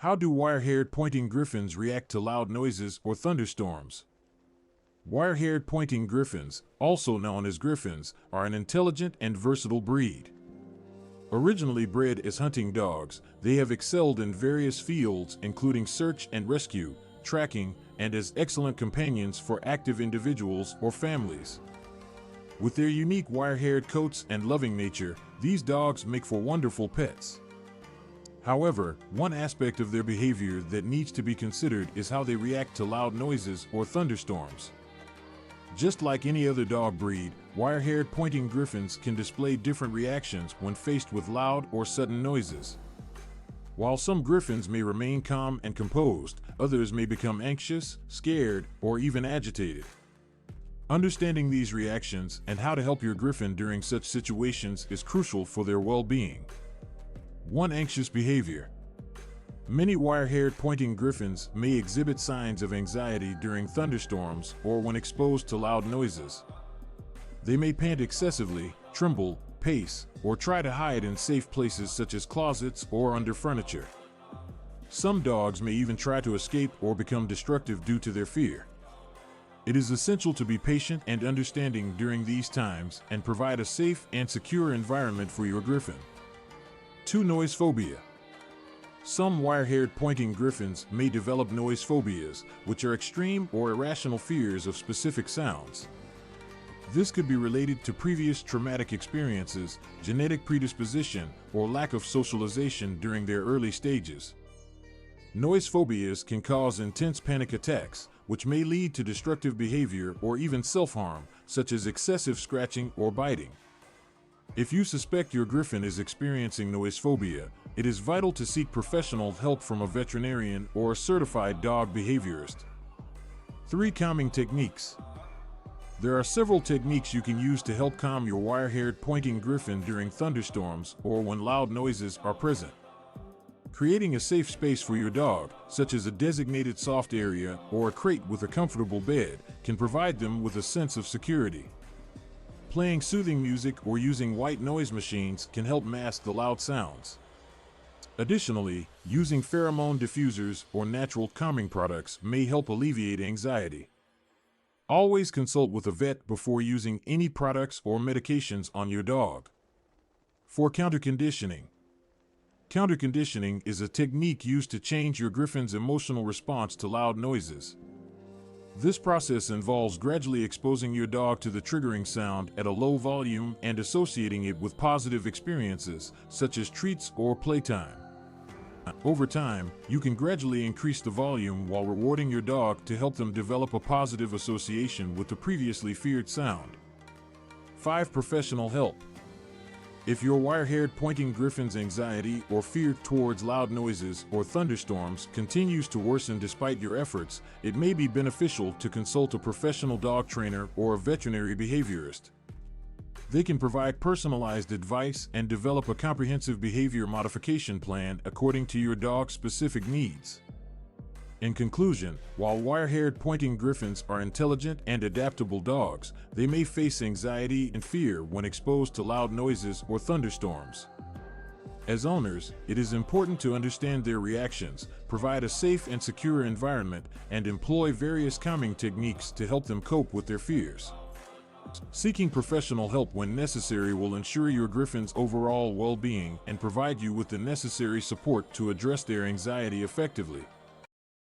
How do wire-haired pointing griffons react to loud noises or thunderstorms? Wire-haired pointing griffons, also known as griffons, are an intelligent and versatile breed. Originally bred as hunting dogs, they have excelled in various fields including search and rescue, tracking, and as excellent companions for active individuals or families. With their unique wire-haired coats and loving nature, these dogs make for wonderful pets. However, one aspect of their behavior that needs to be considered is how they react to loud noises or thunderstorms. Just like any other dog breed, wire-haired pointing griffons can display different reactions when faced with loud or sudden noises. While some griffons may remain calm and composed, others may become anxious, scared, or even agitated. Understanding these reactions and how to help your griffon during such situations is crucial for their well-being. 1. Anxious behavior. Many wire-haired pointing griffons may exhibit signs of anxiety during thunderstorms or when exposed to loud noises. They may pant excessively, tremble, pace, or try to hide in safe places such as closets or under furniture. Some dogs may even try to escape or become destructive due to their fear. It is essential to be patient and understanding during these times and provide a safe and secure environment for your griffon. 2. Noise phobia. Some wire-haired pointing griffons may develop noise phobias, which are extreme or irrational fears of specific sounds. This could be related to previous traumatic experiences, genetic predisposition, or lack of socialization during their early stages. Noise phobias can cause intense panic attacks, which may lead to destructive behavior or even self-harm, such as excessive scratching or biting. If you suspect your griffon is experiencing noise phobia, it is vital to seek professional help from a veterinarian or a certified dog behaviorist. 3. Calming techniques. There are several techniques you can use to help calm your wire-haired pointing griffon during thunderstorms or when loud noises are present. Creating a safe space for your dog, such as a designated soft area or a crate with a comfortable bed, can provide them with a sense of security. Playing soothing music or using white noise machines can help mask the loud sounds. Additionally, using pheromone diffusers or natural calming products may help alleviate anxiety. Always consult with a vet before using any products or medications on your dog. 4. Counterconditioning. Counterconditioning is a technique used to change your griffon's emotional response to loud noises. This process involves gradually exposing your dog to the triggering sound at a low volume and associating it with positive experiences, such as treats or playtime. Over time, you can gradually increase the volume while rewarding your dog to help them develop a positive association with the previously feared sound. 5. Professional help. If your wire-haired pointing griffon's anxiety or fear towards loud noises or thunderstorms continues to worsen despite your efforts, it may be beneficial to consult a professional dog trainer or a veterinary behaviorist. They can provide personalized advice and develop a comprehensive behavior modification plan according to your dog's specific needs. In conclusion, while wire-haired pointing griffons are intelligent and adaptable dogs, they may face anxiety and fear when exposed to loud noises or thunderstorms. As owners, it is important to understand their reactions, provide a safe and secure environment, and employ various calming techniques to help them cope with their fears. Seeking professional help when necessary will ensure your griffon's overall well-being and provide you with the necessary support to address their anxiety effectively.